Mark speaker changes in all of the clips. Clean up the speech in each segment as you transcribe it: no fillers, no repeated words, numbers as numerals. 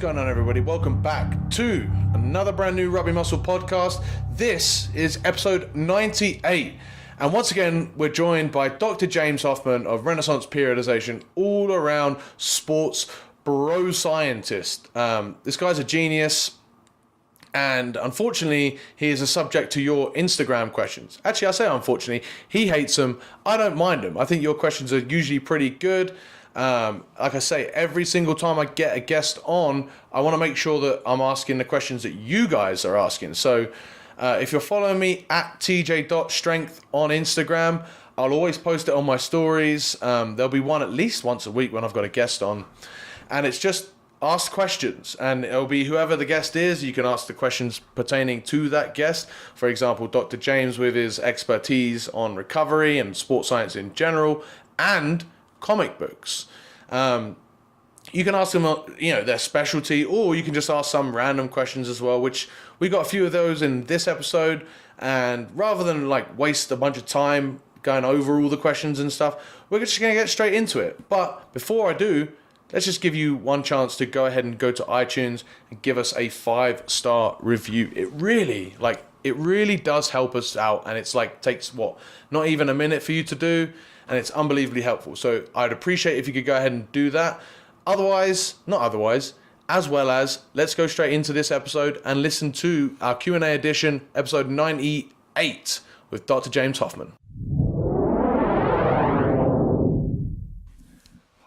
Speaker 1: going on, everybody? Welcome back to another brand new Rugby Muscle podcast. This is episode 98. And once again, we're joined by Dr. James Hoffmann of Renaissance Periodization, all around sports bro scientist. This guy's a genius. And unfortunately, he is a subject to your Instagram questions. Actually, I say unfortunately, he hates them. I don't mind them. I think your questions are usually pretty good. Like I say, every single time I get a guest on, I want to make sure that I'm asking the questions that you guys are asking. So if you're following me at tj.strength on Instagram, I'll always post it on my stories. There'll be one at least once a week when I've got a guest on. And it's just ask questions. And it'll be whoever the guest is, you can ask the questions pertaining to that guest. For example, Dr. James with his expertise on recovery and sports science in general, and comic books. You can ask them, their specialty, or you can just ask some random questions as well, which we got a few of those in this episode. And rather than waste a bunch of time going over all the questions and stuff, we're just going to get straight into it. But before I do, let's just give you one chance to go ahead and go to iTunes and give us a 5-star review. It really does help us out, and it's takes not even a minute for you to do. And it's unbelievably helpful. So I'd appreciate if you could go ahead and do that. As well as, let's go straight into this episode and listen to our Q&A edition, episode 98, with Dr. James Hoffmann.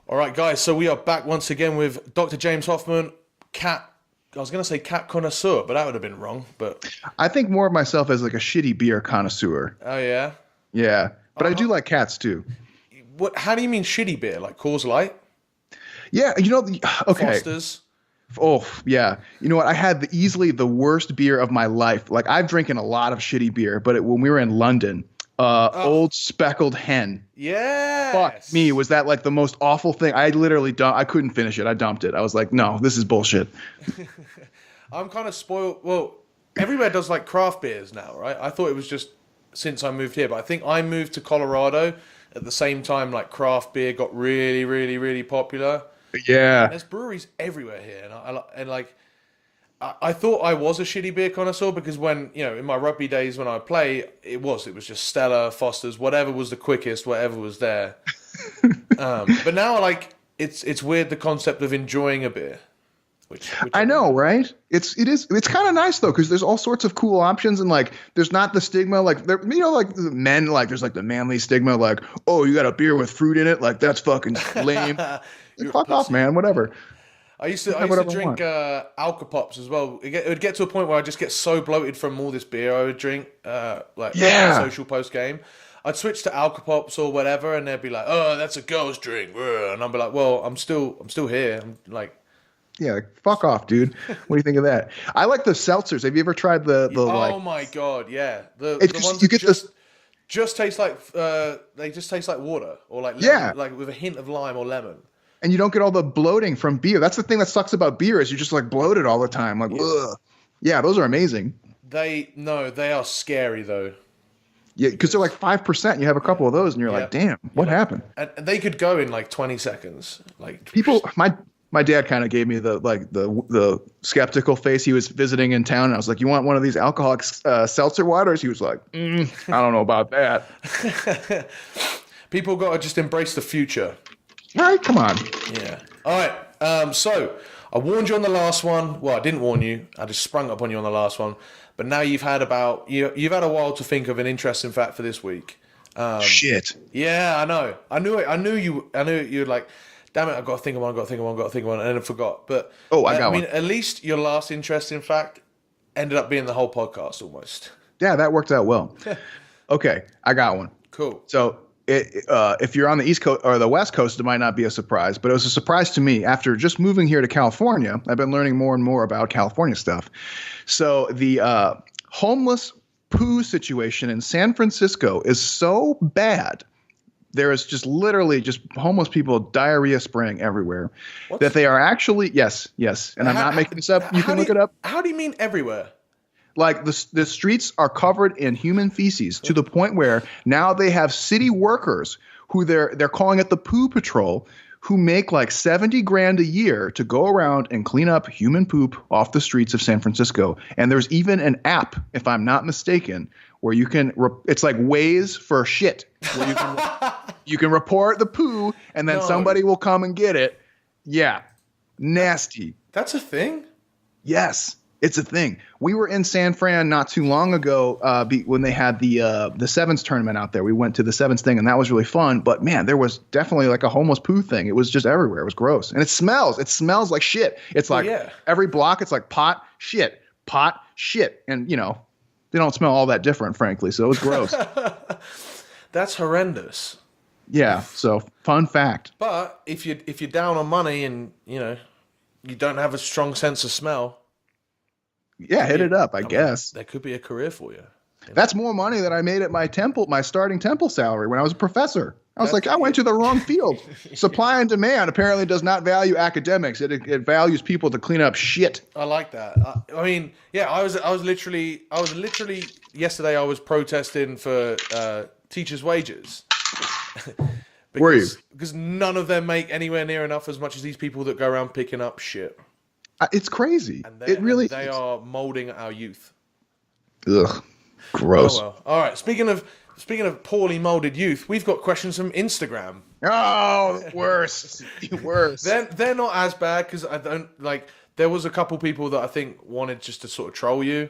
Speaker 1: All right, guys, so we are back once again with Dr. James Hoffmann, cat connoisseur, but that would have been wrong. But
Speaker 2: I think more of myself as a shitty beer connoisseur.
Speaker 1: Oh, yeah?
Speaker 2: Yeah. But I do like cats too.
Speaker 1: What? How do you mean shitty beer? Like Coors Light?
Speaker 2: Yeah, okay.
Speaker 1: Foster's?
Speaker 2: Oh, yeah. You know what? I had easily the worst beer of my life. I've drinking a lot of shitty beer, but when we were in London, Old Speckled Hen.
Speaker 1: Yeah.
Speaker 2: Fuck me. Was that the most awful thing? I literally I couldn't finish it. I dumped it. I was like, no, this is bullshit.
Speaker 1: I'm kind of spoiled. Well, everywhere does craft beers now, right? I thought it was just since I moved here, but I think I moved to Colorado at the same time craft beer got really, really, really popular.
Speaker 2: Yeah.
Speaker 1: And there's breweries everywhere here, and I thought I was a shitty beer connoisseur because when in my rugby days when I play, it was just Stella, Foster's, whatever was the quickest, whatever was there. But now it's weird, the concept of enjoying a beer. Which
Speaker 2: I know, right? It's kind of nice though, because there's all sorts of cool options, and there's not the stigma the men there's the manly stigma oh, you got a beer with fruit in it, that's fucking lame. Fuck off, man. Whatever.
Speaker 1: I used to drink Alka-Pops as well. It would get to a point where I just get so bloated from all this beer I would drink, social post game. I'd switch to Alka-Pops or whatever, and they'd be like, "Oh, that's a girl's drink," and I'd be like, "Well, I'm still here." I'm
Speaker 2: yeah, fuck off, dude. What do you think of that? I like the seltzers. Have you ever tried the
Speaker 1: Oh my god, yeah. The ones that just taste they just taste like water or lemon, with a hint of lime or lemon.
Speaker 2: And you don't get all the bloating from beer. That's the thing that sucks about beer is you're just bloated all the time. Ugh. Yeah, those are amazing.
Speaker 1: They are scary though.
Speaker 2: Yeah, because they're 5%. And you have a couple of those, and you're like, damn, what happened?
Speaker 1: And they could go in 20 seconds.
Speaker 2: People, my dad kind of gave me the skeptical face. He was visiting in town, and I was like, "You want one of these alcoholic seltzer waters?" He was like, "I don't know about that."
Speaker 1: People got to just embrace the future.
Speaker 2: All right, come on.
Speaker 1: Yeah. All right. So I warned you on the last one. Well, I didn't warn you. I just sprung up on you on the last one. But now you've had you've had a while to think of an interesting fact for this week.
Speaker 2: Shit.
Speaker 1: Yeah, I know. I knew you'd like, damn it, I've got to think of one, and then I forgot. But
Speaker 2: I got one.
Speaker 1: At least your last interesting fact ended up being the whole podcast almost.
Speaker 2: Yeah, that worked out well. Okay, I got one.
Speaker 1: Cool.
Speaker 2: So if you're on the East Coast or the West Coast, it might not be a surprise, but it was a surprise to me. After just moving here to California, I've been learning more and more about California stuff. So the homeless poo situation in San Francisco is so bad. There is just literally just homeless people, diarrhea spraying everywhere. That they are actually, yes. And I'm not making this up. You can look it up.
Speaker 1: How do you mean everywhere?
Speaker 2: The streets are covered in human feces to the point where now they have city workers who they're calling it the poo patrol, who make like 70 grand a year to go around and clean up human poop off the streets of San Francisco. And there's even an app, if I'm not mistaken, where you can, it's like Waze for shit, where you can report the poo and then somebody will come and get it. Yeah. Nasty.
Speaker 1: That's a thing?
Speaker 2: Yes. It's a thing. We were in San Fran not too long ago when they had the Sevens tournament out there. We went to the Sevens thing, and that was really fun. But, man, there was definitely like a homeless poo thing. It was just everywhere. It was gross. And it smells. It smells like shit. It's like every block it's like pot, shit. And, you know, they don't smell all that different, frankly. So it was gross.
Speaker 1: That's horrendous.
Speaker 2: Yeah. So fun fact.
Speaker 1: But if you're down on money and, you know, you don't have a strong sense of smell.
Speaker 2: Yeah, hit it up, I guess.
Speaker 1: That could be a career for you.
Speaker 2: That's more money than I made at my starting temple salary when I was a professor. I went to the wrong field. Supply and demand apparently does not value academics. It values people to clean up shit.
Speaker 1: I like that. I mean, yeah, I was literally yesterday I was protesting for teachers' wages.
Speaker 2: Were you?
Speaker 1: Because none of them make anywhere near enough as much as these people that go around picking up shit.
Speaker 2: It's crazy.
Speaker 1: They are molding our youth.
Speaker 2: Ugh, gross.
Speaker 1: Oh, well. All right. Speaking of poorly molded youth, we've got questions from Instagram.
Speaker 2: Oh, worse. Worse.
Speaker 1: They're not as bad because I don't like. There was a couple people that I think wanted just to sort of troll you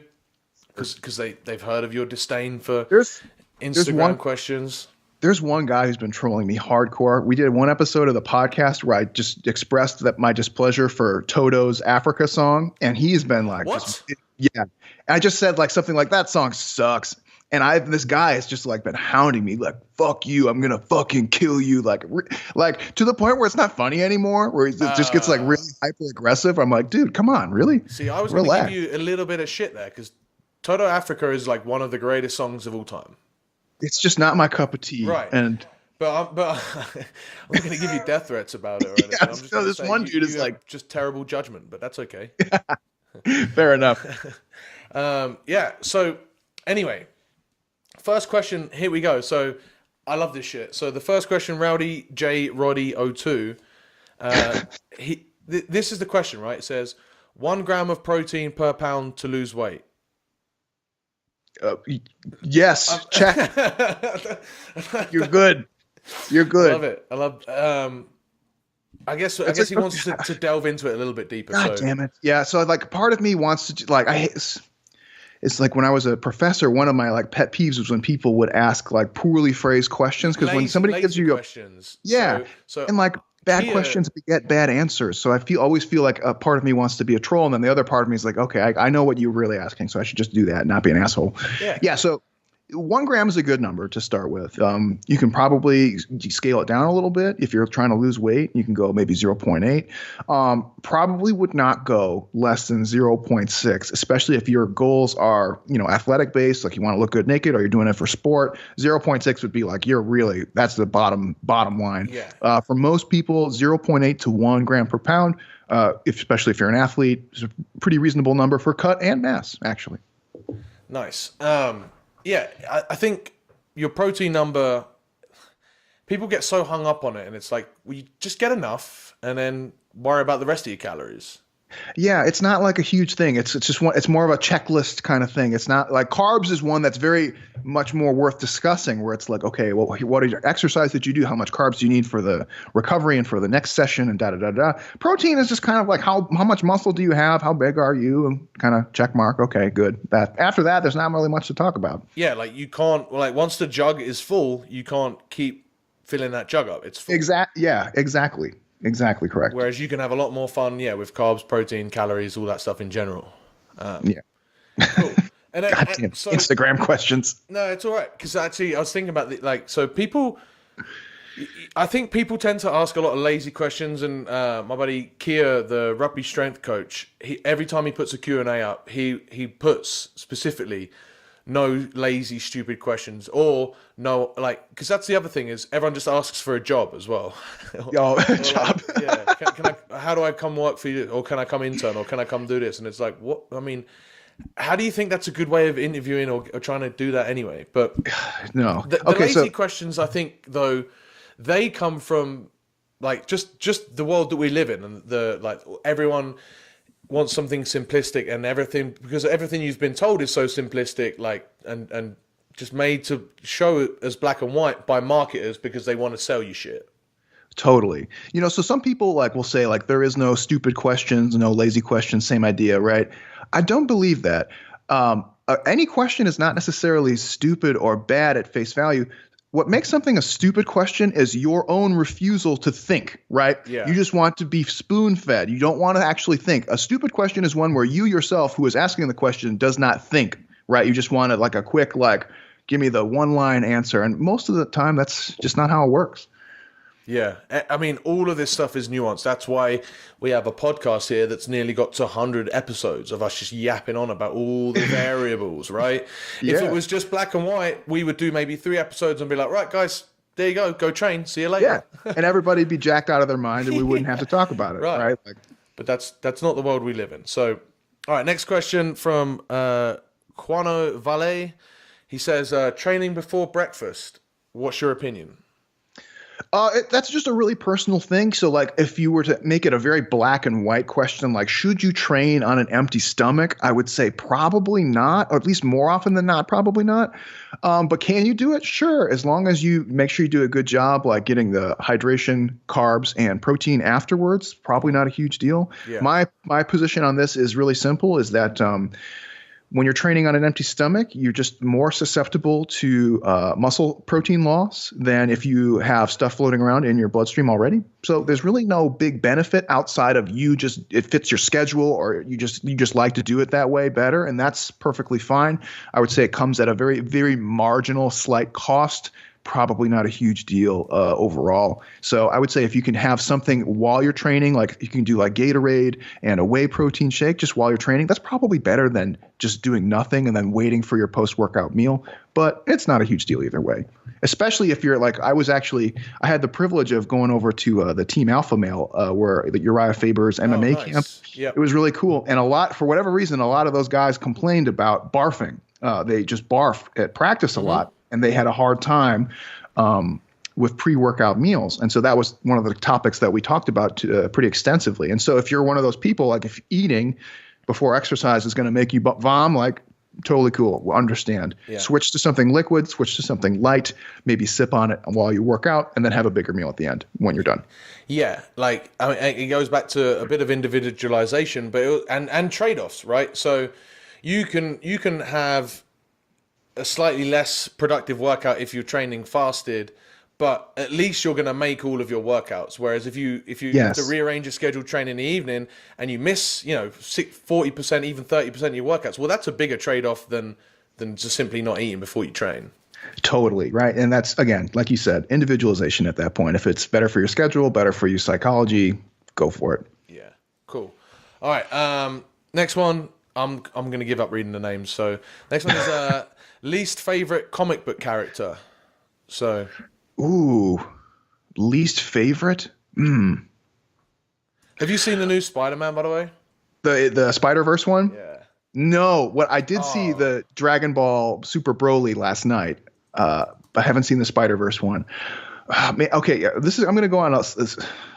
Speaker 1: because they've heard of your disdain for Instagram questions.
Speaker 2: There's one guy who's been trolling me hardcore. We did one episode of the podcast where I just expressed my displeasure for Toto's Africa song. And he's been like,
Speaker 1: what?
Speaker 2: And I just said like something like that song sucks. And this guy has just like been hounding me like, fuck you. I'm going to fucking kill you. Like to the point where it's not funny anymore, where it just gets like really hyper aggressive. I'm like, dude, come on. Really?
Speaker 1: See, I was going to give you a little bit of shit there because Toto Africa is like one of the greatest songs of all time.
Speaker 2: It's just not my cup of tea.
Speaker 1: Right. But I'm not going to give you death threats about it or anything. I'm just
Speaker 2: this one dude is like
Speaker 1: just terrible judgment, but that's okay.
Speaker 2: Fair enough.
Speaker 1: So anyway, first question. Here we go. So I love this shit. So the first question, Rowdy J Roddy 02. This is the question, right? It says 1 gram of protein per pound to lose weight.
Speaker 2: Yes, check. You're good. You're good.
Speaker 1: I love it. I love. I guess he wants to delve into it a little bit deeper.
Speaker 2: God damn it! Yeah. So like, part of me wants to it's like when I was a professor, one of my like pet peeves was when people would ask like poorly phrased questions because when somebody gives you
Speaker 1: questions,
Speaker 2: so and like bad questions beget bad answers. So I always feel like a part of me wants to be a troll, and then the other part of me is like, okay, I know what you're really asking, so I should just do that, and not be an asshole. Yeah. So 1 gram is a good number to start with. You can probably scale it down a little bit. If you're trying to lose weight, you can go maybe 0.8. Probably would not go less than 0.6, especially if your goals are, athletic based, like you want to look good naked or you're doing it for sport. 0.6 would be like, that's the bottom line.
Speaker 1: Yeah.
Speaker 2: For most people, 0.8 to 1 gram per pound, especially if you're an athlete, is a pretty reasonable number for cut and mass, actually.
Speaker 1: Nice. Yeah, I think your protein number, people get so hung up on it, and it's like, well, you just get enough and then worry about the rest of your calories.
Speaker 2: Yeah, it's not like a huge thing. It's more of a checklist kind of thing. It's not like carbs is one that's very much more worth discussing, where it's like, okay, well, what are your exercise that you do? How much carbs do you need for the recovery and for the next session and da-da-da-da. Protein is just kind of like how much muscle do you have? How big are you? And kind of check mark. Okay, good. After that, there's not really much to talk about.
Speaker 1: Yeah, like you can't, once the jug is full, you can't keep filling that jug up. It's full.
Speaker 2: Yeah, exactly. Exactly correct.
Speaker 1: Whereas you can have a lot more fun, with carbs, protein, calories, all that stuff in general.
Speaker 2: Yeah.
Speaker 1: Cool. And then,
Speaker 2: Instagram questions.
Speaker 1: No, it's all right. Because actually, I was thinking about I think people tend to ask a lot of lazy questions. And my buddy Kia, the rugby strength coach, every time he puts a Q&A up, he puts specifically no lazy, stupid questions, or no, because that's the other thing is everyone just asks for a job as well.
Speaker 2: Job.
Speaker 1: Can I? How do I come work for you? Or can I come intern? Or can I come do this? And it's like, what? I mean, how do you think that's a good way of interviewing or trying to do that anyway? But
Speaker 2: no.
Speaker 1: The lazy questions, I think, though, they come from like just the world that we live in, and the like everyone wants something simplistic, and everything, because everything you've been told is so simplistic, like and just made to show it as black and white by marketers because they want to sell you shit.
Speaker 2: Totally. So some people like will say like there is no stupid questions, no lazy questions, same idea, right? I don't believe that. Any question is not necessarily stupid or bad at face value. What makes something a stupid question is your own refusal to think, right?
Speaker 1: Yeah.
Speaker 2: You just want to be spoon-fed. You don't want to actually think. A stupid question is one where you yourself, who is asking the question, does not think, right? You just want it like a quick, like, give me the one-line answer. And most of the time, that's just not how it works.
Speaker 1: Yeah, I mean, all of this stuff is nuanced. That's why we have a podcast here that's nearly got to 100 episodes of us just yapping on about all the variables, right?
Speaker 2: Yeah.
Speaker 1: If it was just black and white, we would do maybe 3 episodes and be like, right, guys, there you go train, see you later.
Speaker 2: Yeah, and everybody'd be jacked out of their mind and we wouldn't have to talk about it, right? Like,
Speaker 1: but that's not the world we live in. So, all right, next question from Juano Valle. He says, training before breakfast, what's your opinion?
Speaker 2: That's just a really personal thing. So like if you were to make it a very black and white question, like should you train on an empty stomach? I would say probably not, or at least more often than not, probably not. But can you do it? Sure. As long as you make sure you do a good job, like getting the hydration, carbs, and protein afterwards, probably not a huge deal.
Speaker 1: Yeah.
Speaker 2: My position on this is really simple, is that when you're training on an empty stomach, you're just more susceptible to muscle protein loss than if you have stuff floating around in your bloodstream already. So there's really no big benefit outside of it fits your schedule, or you just like to do it that way better, and that's perfectly fine. I would say it comes at a very, very marginal, slight cost. Probably not a huge deal overall. So I would say if you can have something while you're training, like you can do like Gatorade and a whey protein shake just while you're training, that's probably better than just doing nothing and then waiting for your post-workout meal. But it's not a huge deal either way, especially if you're like, I had the privilege of going over to the Team Alpha Male where the Uriah Faber's MMA camp.
Speaker 1: Yep.
Speaker 2: It was really cool. And for whatever reason, a lot of those guys complained about barfing. They just barf at practice a lot. And they had a hard time with pre-workout meals. And so that was one of the topics that we talked about pretty extensively. And so if you're one of those people, like if eating before exercise is going to make you vom, like totally cool. We'll understand. Yeah. Switch to something liquid, switch to something light, maybe sip on it while you work out, and then have a bigger meal at the end when you're done.
Speaker 1: Yeah, like I mean, it goes back to a bit of individualization, but and trade-offs, right? So you can have a slightly less productive workout if you're training fasted, but at least you're going to make all of your workouts. Whereas if you have to rearrange your schedule, train in the evening, and you miss 40%, even 30% of your workouts, well, that's a bigger trade-off than just simply not eating before you train.
Speaker 2: Totally, right? And that's, again, like you said, individualization at that point. If it's better for your schedule, better for your psychology, go for it.
Speaker 1: Yeah, cool. All right, next one. I'm going to give up reading the names. So next one is least favorite comic book character. So,
Speaker 2: least favorite.
Speaker 1: Have you seen the new Spider-Man, by the way?
Speaker 2: The Spider-Verse one?
Speaker 1: Yeah.
Speaker 2: No. What I did see the Dragon Ball Super Broly last night. I haven't seen the Spider-Verse one. Okay, I'm going to go on a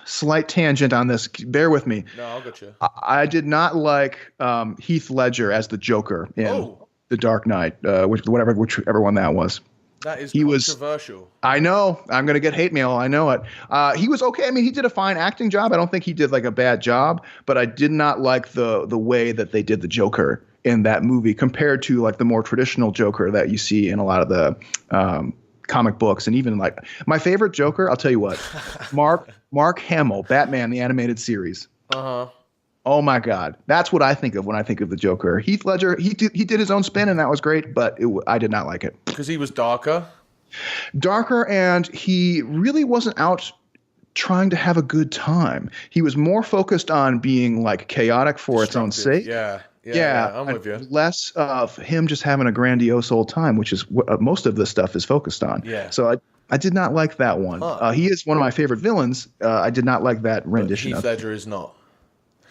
Speaker 2: slight tangent on this. Bear with me.
Speaker 1: No, I'll get you.
Speaker 2: I did not like Heath Ledger as the Joker in The Dark Knight, whichever one that was.
Speaker 1: That is controversial.
Speaker 2: I know. I'm going to get hate mail. I know it. He was okay. I mean, he did a fine acting job. I don't think he did like a bad job, but I did not like the way that they did the Joker in that movie compared to like the more traditional Joker that you see in a lot of the comic books, and even like my favorite Joker, I'll tell you what, Mark Hamill, Batman the Animated Series. Oh my God, that's what I think of when I think of the Joker. Heath Ledger, he did his own spin, and that was great, but I did not like it
Speaker 1: because he was darker,
Speaker 2: and he really wasn't out trying to have a good time. He was more focused on being like chaotic for its own sake.
Speaker 1: Yeah, I'm with you.
Speaker 2: Less of him just having a grandiose old time, which is what most of this stuff is focused on.
Speaker 1: Yeah.
Speaker 2: So I did not like that one. He is one of my favorite villains. I did not like that rendition.
Speaker 1: Heath Ledger is not.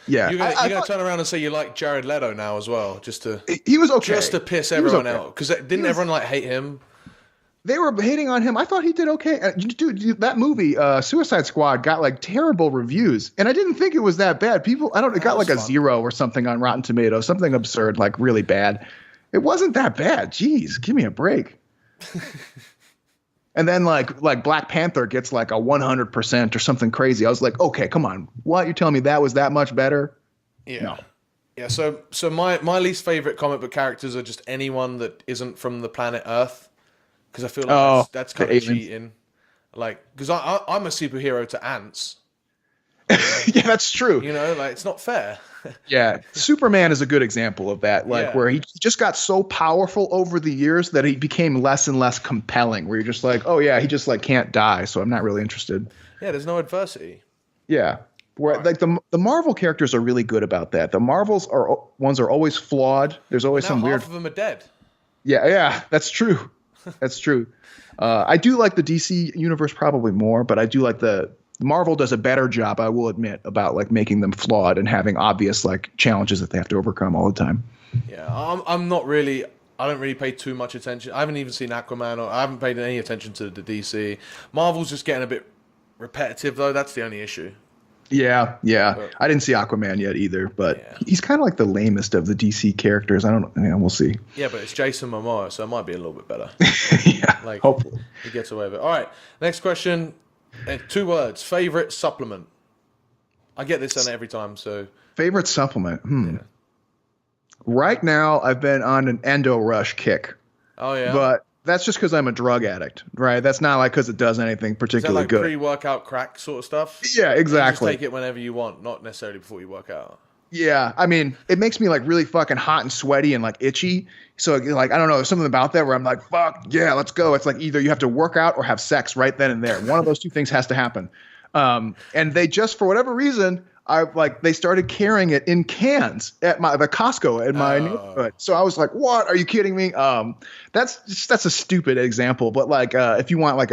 Speaker 2: Yeah.
Speaker 1: You're going to turn around and say you like Jared Leto now as well,
Speaker 2: he was okay.
Speaker 1: Just to piss everyone out. Because didn't everyone like hate him?
Speaker 2: They were hating on him. I thought he did okay. Dude, that movie, Suicide Squad, got like terrible reviews, and I didn't think it was that bad. It got like a 0 or something on Rotten Tomatoes, something absurd, like really bad. It wasn't that bad. Jeez, give me a break. And then like Black Panther gets like a 100% or something crazy. I was like, okay, come on, what? You're telling me that was that much better?
Speaker 1: Yeah.
Speaker 2: No.
Speaker 1: Yeah. So my least favorite comic book characters are just anyone that isn't from the planet Earth. Because I feel like that's kind of cheating. Like, because I'm a superhero to ants.
Speaker 2: Yeah, that's true.
Speaker 1: You know, like, it's not fair.
Speaker 2: Yeah. Superman is a good example of that. Like, where he just got so powerful over the years that he became less and less compelling, where you're just like, oh, yeah, he just, like, can't die, so I'm not really interested.
Speaker 1: Yeah, there's no adversity.
Speaker 2: Yeah. Where, like, the Marvel characters are really good about that. The Marvels ones are always flawed. There's always some weird...
Speaker 1: half of them are dead.
Speaker 2: Yeah, that's true. That's true. I do like the DC universe probably more, but I do like the Marvel does a better job, I will admit, about like making them flawed and having obvious like challenges that they have to overcome all the time.
Speaker 1: Yeah, I don't really pay too much attention. I haven't even seen Aquaman, or I haven't paid any attention to the DC. Marvel's just getting a bit repetitive, though. That's the only issue.
Speaker 2: Yeah. But, I didn't see Aquaman yet either, but he's kind of like the lamest of the DC characters. I don't know. We'll see.
Speaker 1: Yeah, but it's Jason Momoa, so it might be a little bit better.
Speaker 2: Yeah,
Speaker 1: like,
Speaker 2: hopefully.
Speaker 1: He gets away with it. All right, next question. 2 words. Favorite supplement? I get this on every time, so...
Speaker 2: Favorite supplement? Yeah. Right now, I've been on an Endo Rush kick.
Speaker 1: Oh, yeah?
Speaker 2: But that's just because I'm a drug addict, right? That's not like because it does anything particularly
Speaker 1: good. Is that like
Speaker 2: good.
Speaker 1: pre-workout crack sort of stuff?
Speaker 2: Yeah, exactly.
Speaker 1: You just take it whenever you want, not necessarily before you work out.
Speaker 2: Yeah, I mean, it makes me like really fucking hot and sweaty and like itchy. So like, I don't know, there's something about that where I'm like, fuck, yeah, let's go. It's like either you have to work out or have sex right then and there. One of those two things has to happen. And they just, for whatever reason, they started carrying it in cans at the Costco in my neighborhood. So I was like, what? Are you kidding me? That's a stupid example, but like, if you want like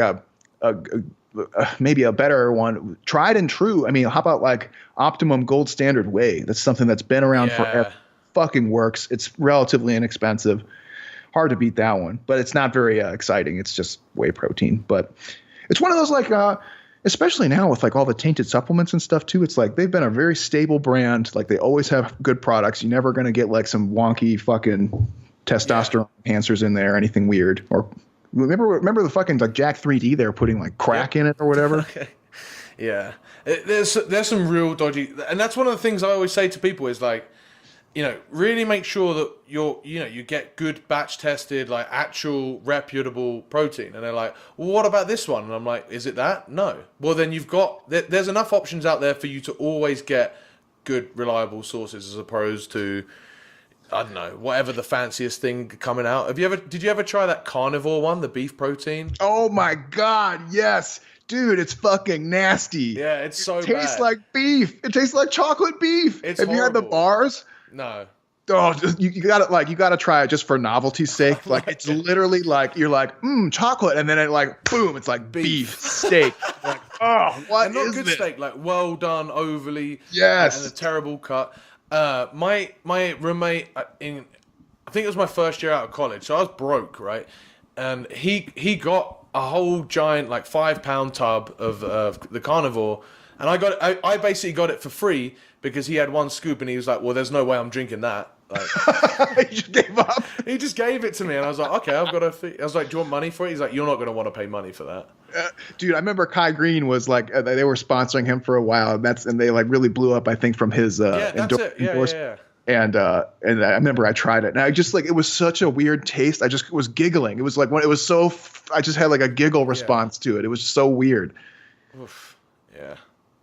Speaker 2: maybe a better one, tried and true. I mean, how about like Optimum Gold Standard Whey? That's something that's been around forever. Fucking works. It's relatively inexpensive. Hard to beat that one, but it's not very exciting. It's just whey protein. But it's one of those like, especially now with like all the tainted supplements and stuff too. It's like they've been a very stable brand. Like they always have good products. You're never going to get like some wonky fucking testosterone enhancers in there, anything weird. Or remember the fucking like Jack 3D they were putting like crack in it or whatever.
Speaker 1: Okay. Yeah, there's some real dodgy, and that's one of the things I always say to people is like, really make sure that you get good batch tested, like actual reputable protein. And they're like, well, what about this one? And I'm like, is it that? No. Well, then there's enough options out there for you to always get good, reliable sources as opposed to, I don't know, whatever the fanciest thing coming out. Did you ever try that carnivore one, the beef protein?
Speaker 2: Oh my God, yes. Dude, it's fucking nasty.
Speaker 1: Yeah, it's so bad.
Speaker 2: It tastes like beef. It tastes like chocolate beef.
Speaker 1: It's
Speaker 2: Have
Speaker 1: horrible.
Speaker 2: You had the bars?
Speaker 1: No.
Speaker 2: Oh, you gotta try it just for novelty's sake. Like it's literally like you're like chocolate, and then it like boom, it's like beef steak. Like what
Speaker 1: and not
Speaker 2: is
Speaker 1: good
Speaker 2: this?
Speaker 1: steak, like well done, overly
Speaker 2: yes,
Speaker 1: and a terrible cut. My roommate I think it was my first year out of college, so I was broke, right? And he got a whole giant like 5-pound tub of the carnivore, and I basically got it for free because he had one scoop, and he was like, well, there's no way I'm drinking that. Like,
Speaker 2: he just gave up.
Speaker 1: He just gave it to me, and I was like, okay, I've got to. I was like, do you want money for it? He's like, you're not going to want to pay money for that.
Speaker 2: Dude, I remember Kai Green was like, they were sponsoring him for a while, and they like really blew up, I think, from his endorsement.
Speaker 1: Yeah.
Speaker 2: And I remember I tried it, and I just like, it was such a weird taste. I just was giggling. It was like when it was so. I just had like a giggle response to it. It was so weird.
Speaker 1: Oof. Yeah,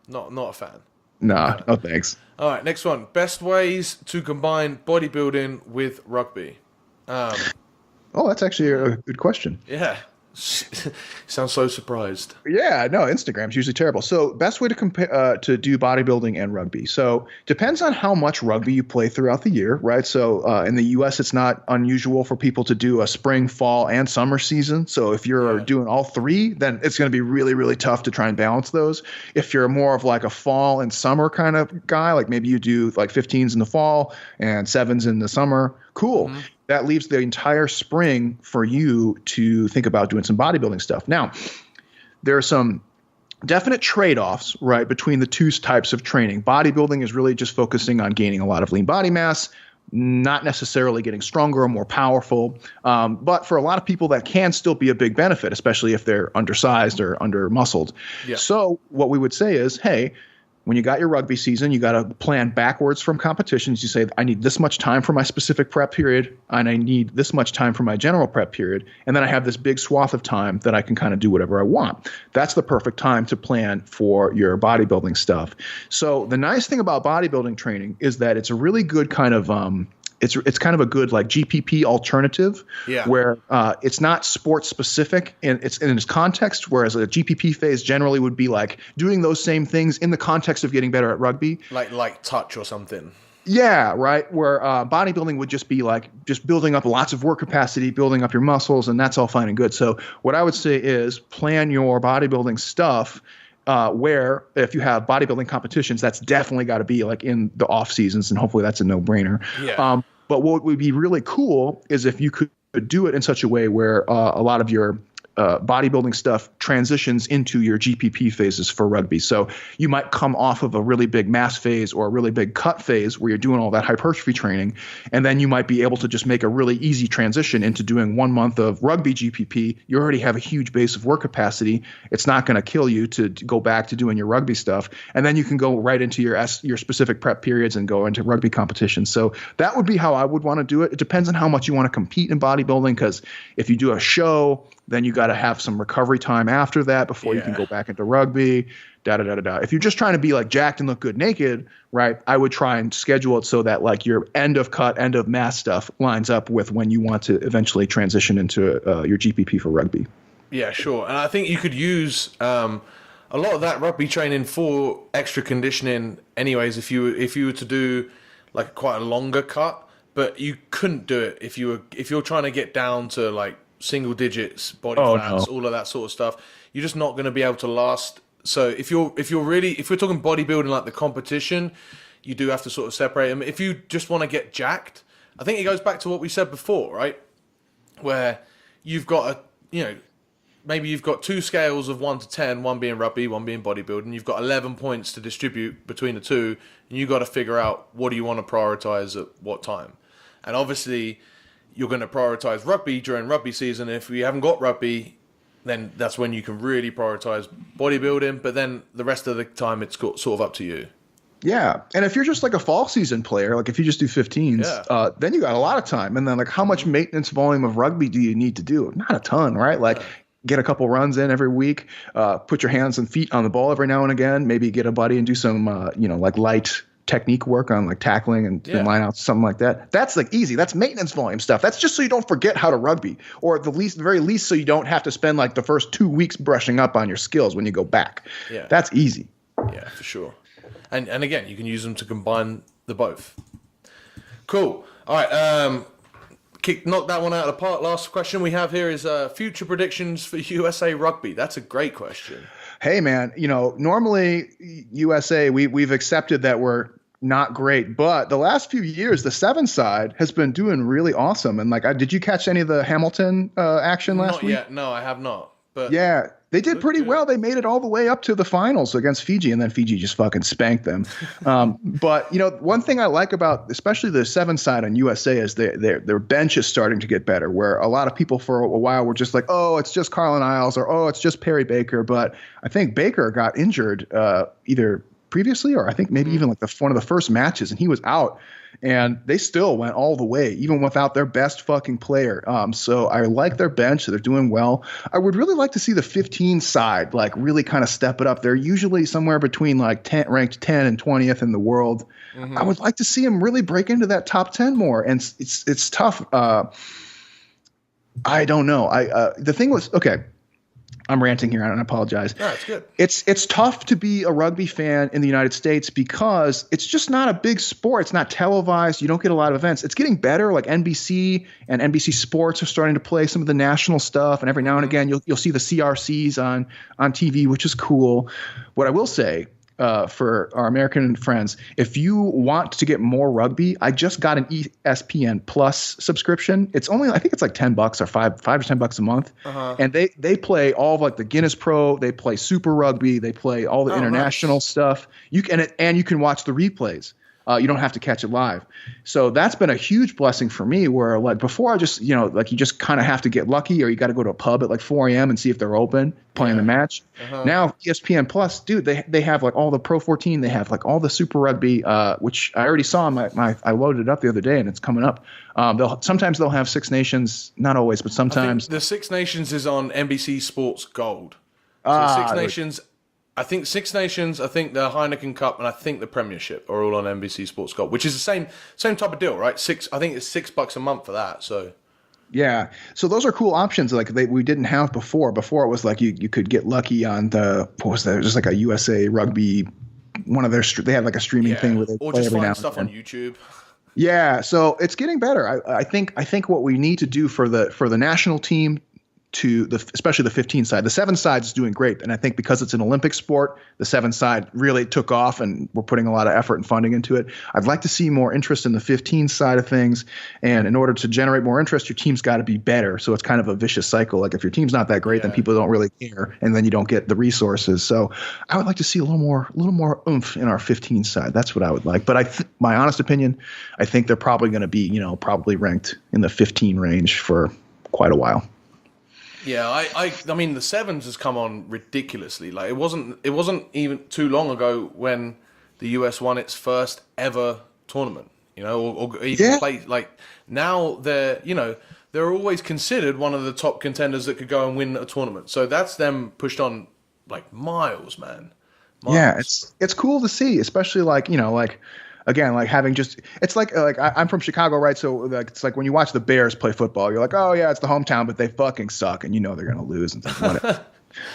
Speaker 1: not a fan.
Speaker 2: Nah, no thanks.
Speaker 1: All right, next one. Best ways to combine bodybuilding with rugby.
Speaker 2: Oh, that's actually a good question.
Speaker 1: Yeah. Sounds so surprised.
Speaker 2: Yeah, no, Instagram's usually terrible. So best way to compare to do bodybuilding and rugby. So depends on how much rugby you play throughout the year, right? So in the US, it's not unusual for people to do a spring, fall, and summer season. So if you're doing all three, then it's going to be really, really tough to try and balance those. If you're more of like a fall and summer kind of guy, like maybe you do like 15s in the fall and 7s in the summer, cool. Mm-hmm. that leaves the entire spring for you to think about doing some bodybuilding stuff. Now, there are some definite trade-offs, right, between the two types of training. Bodybuilding is really just focusing on gaining a lot of lean body mass, not necessarily getting stronger or more powerful. But for a lot of people, that can still be a big benefit, especially if they're undersized or under-muscled. Yeah. So what we would say is, hey, when you got your rugby season, you got to plan backwards from competitions. You say, I need this much time for my specific prep period, and I need this much time for my general prep period. And then I have this big swath of time that I can kind of do whatever I want. That's the perfect time to plan for your bodybuilding stuff. So the nice thing about bodybuilding training is that it's a really good kind of it's kind of a good like GPP alternative, where it's not sports specific and it's in its context, whereas a GPP phase generally would be like doing those same things in the context of getting better at rugby,
Speaker 1: like touch or something.
Speaker 2: Yeah, right. Where bodybuilding would just be like just building up lots of work capacity, building up your muscles, and that's all fine and good. So what I would say is plan your bodybuilding stuff. Where if you have bodybuilding competitions, that's definitely got to be like in the off seasons, and hopefully that's a no-brainer. Yeah. But what would be really cool is if you could do it in such a way where a lot of your bodybuilding stuff transitions into your GPP phases for rugby. So you might come off of a really big mass phase or a really big cut phase where you're doing all that hypertrophy training, and then you might be able to just make a really easy transition into doing 1 month of rugby GPP. You already have a huge base of work capacity. It's not going to kill you to go back to doing your rugby stuff, and then you can go right into your specific prep periods and go into rugby competitions. So that would be how I would want to do it. It depends on how much you want to compete in bodybuilding, because if you do a show, then you got to have some recovery time after that before you can go back into rugby, If you're just trying to be like jacked and look good naked, right, I would try and schedule it so that like your end of cut, end of mass stuff lines up with when you want to eventually transition into your GPP for rugby.
Speaker 1: Yeah, sure. And I think you could use a lot of that rugby training for extra conditioning anyways, if you were to do like quite a longer cut, but you couldn't do it if you're trying to get down to like single digits, body fats, all of that sort of stuff. You're just not going to be able to last. So if we're talking bodybuilding like the competition, you do have to sort of separate them. If you just want to get jacked, I think it goes back to what we said before, right? Where you've got maybe you've got two scales of 1 to 10, one being rugby, one being bodybuilding. You've got 11 points to distribute between the two, and you got to figure out what do you want to prioritize at what time. And obviously, you're going to prioritize rugby during rugby season. If you haven't got rugby, then that's when you can really prioritize bodybuilding. But then the rest of the time, it's sort of up to you.
Speaker 2: Yeah. And if you're just like a fall season player, like if you just do 15s, then you got a lot of time. And then like how much maintenance volume of rugby do you need to do? Not a ton, right? Like get a couple runs in every week, put your hands and feet on the ball every now and again, maybe get a buddy and do some, like light technique work on like tackling and line outs, something like that. That's like easy. That's maintenance volume stuff. That's just so you don't forget how to rugby, or at the very least so you don't have to spend like the first 2 weeks brushing up on your skills when you go back. Yeah. That's easy.
Speaker 1: Yeah, for sure. And again, you can use them to combine the both. Cool. All right. Knock that one out of the park. Last question we have here is future predictions for USA Rugby. That's a great question.
Speaker 2: Hey, man, normally USA, we've accepted that we're not great, but the last few years, the 7 side has been doing really awesome. And like, did you catch any of the Hamilton action last week?
Speaker 1: Not yet. No, I have not. But
Speaker 2: yeah, they did pretty well. They made it all the way up to the finals against Fiji, and then Fiji just fucking spanked them. But one thing I like about especially the 7 side on USA is their bench is starting to get better. Where a lot of people for a while were just like, oh, it's just Carlin Isles, or oh, it's just Perry Baker. But I think Baker got injured either previously or I think maybe even like one of the first matches, and he was out. And they still went all the way, even without their best fucking player. So I like their bench. They're doing well. I would really like to see the 15 side like really kind of step it up. They're usually somewhere between like ranked 10 and 20th in the world. Mm-hmm. I would like to see them really break into that top 10 more. And it's tough. I don't know. The thing was, okay, I'm ranting here. I don't apologize.
Speaker 1: No, it's good.
Speaker 2: It's tough to be a rugby fan in the United States because it's just not a big sport. It's not televised. You don't get a lot of events. It's getting better. Like NBC and NBC Sports are starting to play some of the national stuff, and every now and again you'll see the CRCs on TV, which is cool. What I will say, for our American friends, if you want to get more rugby, I just got an ESPN Plus subscription. It's only, I think it's like $10 or five or $10 a month. And they play all of like the Guinness Pro, they play Super Rugby, they play all the international stuff. You can watch the replays. You don't have to catch it live. So that's been a huge blessing for me, where like before I just, like you just kind of have to get lucky, or you got to go to a pub at like 4 a.m. and see if they're open playing the match. Now ESPN Plus, dude, they have like all the Pro 14. They have like all the Super Rugby, which I already saw I loaded it up the other day and it's coming up. Sometimes they'll have Six Nations, not always, but sometimes.
Speaker 1: The Six Nations is on NBC Sports Gold. So Six Nations. I think Six Nations, I think the Heineken Cup, and I think the Premiership are all on NBC Sports Gold, which is the same type of deal, right? I think it's $6 a month for that. So
Speaker 2: yeah, so those are cool options like we didn't have before. Before it was like you could get lucky on just like a USA Rugby, one of they have like a streaming thing where they
Speaker 1: or
Speaker 2: play
Speaker 1: just
Speaker 2: every now
Speaker 1: find stuff
Speaker 2: and
Speaker 1: on YouTube.
Speaker 2: Yeah, so it's getting better. I think what we need to do for the national team, especially the 15 side. The 7 side is doing great, and I think because it's an Olympic sport, the 7 side really took off, and we're putting a lot of effort and funding into it. I'd like to see more interest in the 15 side of things, and in order to generate more interest, your team's got to be better. So it's kind of a vicious cycle. Like if your team's not that great, then people don't really care, and then you don't get the resources. So I would like to see a little more oomph in our 15 side. That's what I would like. But my honest opinion, I think they're probably going to be probably ranked in the 15 range for quite a while.
Speaker 1: Yeah, I mean the sevens has come on ridiculously. Like it wasn't even too long ago when the US won its first ever tournament. Or even play. Like now they're always considered one of the top contenders that could go and win a tournament. So that's them pushed on like miles, man. Miles.
Speaker 2: Yeah, it's cool to see, especially again, like having it's like I'm from Chicago, right? So like it's like when you watch the Bears play football, you're like, oh yeah, it's the hometown, but they fucking suck, and they're gonna lose and stuff. Whatever.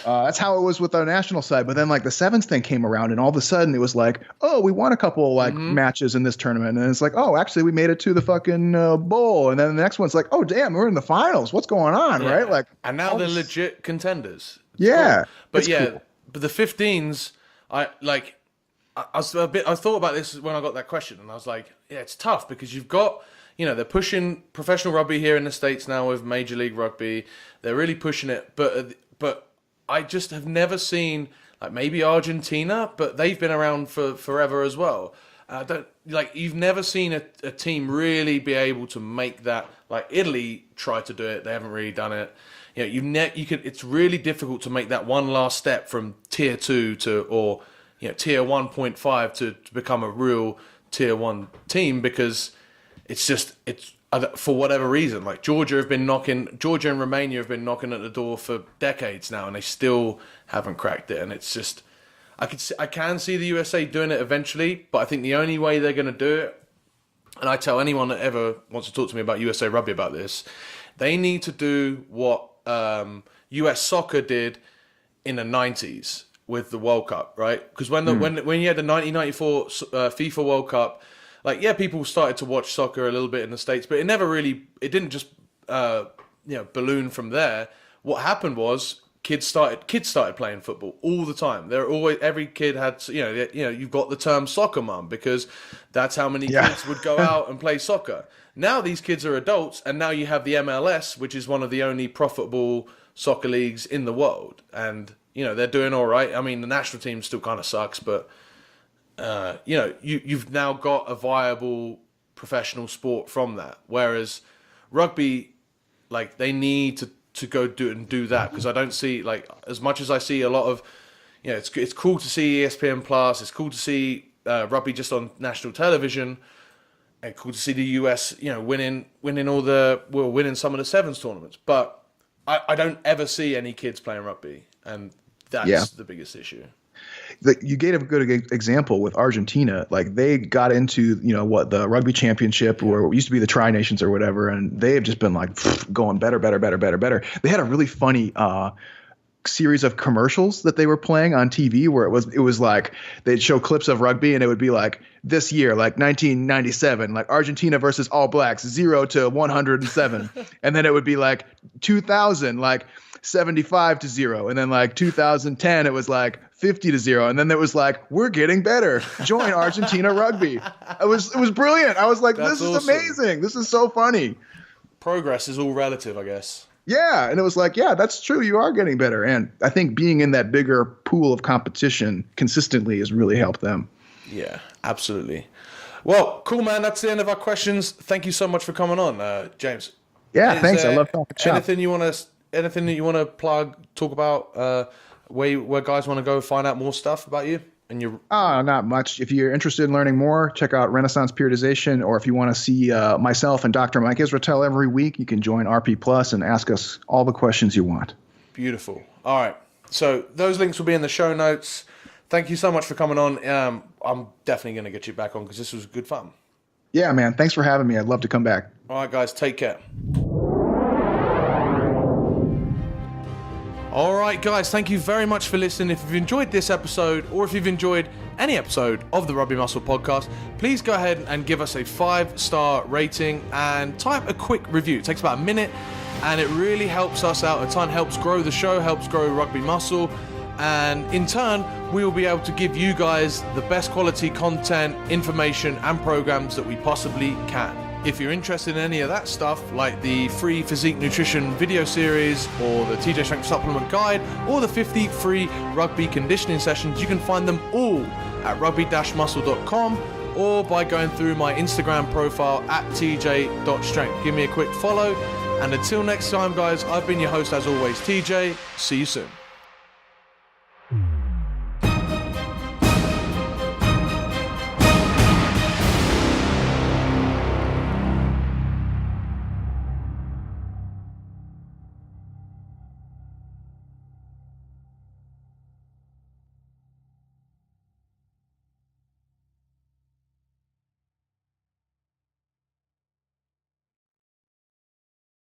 Speaker 2: That's how it was with our national side. But then like the sevens thing came around, and all of a sudden it was like, oh, we won a couple matches in this tournament, and it's like, oh, actually we made it to the fucking bowl, and then the next one's like, oh damn, we're in the finals. What's going on, right? Like,
Speaker 1: and now they're legit contenders.
Speaker 2: It's cool.
Speaker 1: But cool. But the 15s, I thought about this when I got that question, and I was like, yeah, it's tough because you've got, they're pushing professional rugby here in the States now with Major League Rugby. They're really pushing it, but I just have never seen, like maybe Argentina, but they've been around for forever as well. You've never seen a team really be able to make that. Like Italy tried to do it, they haven't really done it. It's really difficult to make that one last step from tier 2 to tier 1.5 to become a real tier 1 team, because it's for whatever reason, like Georgia and Romania have been knocking at the door for decades now, and they still haven't cracked it. And it's just, I can see the USA doing it eventually, but I think the only way they're going to do it, and I tell anyone that ever wants to talk to me about USA Rugby about this, they need to do what US soccer did in the 90s with the World Cup, right? Because when you had the 1994 FIFA World Cup, people started to watch soccer a little bit in the States, but it didn't just balloon from there. What happened was kids started playing football all the time. Every kid had, you've got the term soccer mum, because that's how many kids would go out and play soccer. Now these kids are adults, and now you have the MLS, which is one of the only profitable soccer leagues in the world, and they're doing all right. I mean, the national team still kind of sucks, but you've now got a viable professional sport from that. Whereas rugby, like they need to go do that, because I don't see, like, as much as I see a lot of, it's cool to see ESPN Plus, it's cool to see rugby just on national television, and cool to see the US, winning some of the sevens tournaments. But I don't ever see any kids playing rugby, and that's the biggest issue.
Speaker 2: You gave a good example with Argentina. Like they got into, the rugby championship, or what used to be the Tri Nations or whatever, and they have just been like going better. They had a really funny series of commercials that they were playing on TV where it was like they'd show clips of rugby and it would be like this year, like 1997, like Argentina versus All Blacks, 0 to 107. And then it would be like 2000, like 75 to 0. And then like 2010, it was like 50 to 0. And then it was like, we're getting better. Join Argentina Rugby. It was brilliant. I was like,
Speaker 1: That's
Speaker 2: this is
Speaker 1: awesome.
Speaker 2: amazing. This is so funny.
Speaker 1: Progress is all relative, I guess.
Speaker 2: Yeah. And it was like, yeah, that's true. You are getting better. And I think being in that bigger pool of competition consistently has really helped them.
Speaker 1: Yeah, absolutely. Well, cool, man. That's the end of our questions. Thank you so much for coming on, James.
Speaker 2: Yeah, thanks. I love talking shop.
Speaker 1: Anything that you want to plug, talk about, where guys want to go find out more stuff about you and your?
Speaker 2: Not much. If you're interested in learning more, check out Renaissance Periodization, or if you want to see myself and Dr. Mike Israetel every week, you can join RP Plus and ask us all the questions you want.
Speaker 1: Beautiful. All right. So those links will be in the show notes. Thank you so much for coming on. I'm definitely going to get you back on because this was good fun.
Speaker 2: Yeah, man. Thanks for having me. I'd love to come back.
Speaker 1: All right, guys. Take care. All right, guys, thank you very much for listening. If you've enjoyed this episode, or if you've enjoyed any episode of the Rugby Muscle podcast, please go ahead and give us a 5-star rating and type a quick review. It takes about a minute, and it really helps us out a ton, helps grow the show, helps grow Rugby Muscle, and in turn, we will be able to give you guys the best quality content, information, and programs that we possibly can. If you're interested in any of that stuff, like the free Physique Nutrition video series, or the TJ Strength Supplement Guide, or the 50 free rugby conditioning sessions, you can find them all at rugby-muscle.com or by going through my Instagram profile at tj.strength. Give me a quick follow, and until next time, guys, I've been your host as always, TJ. See you soon.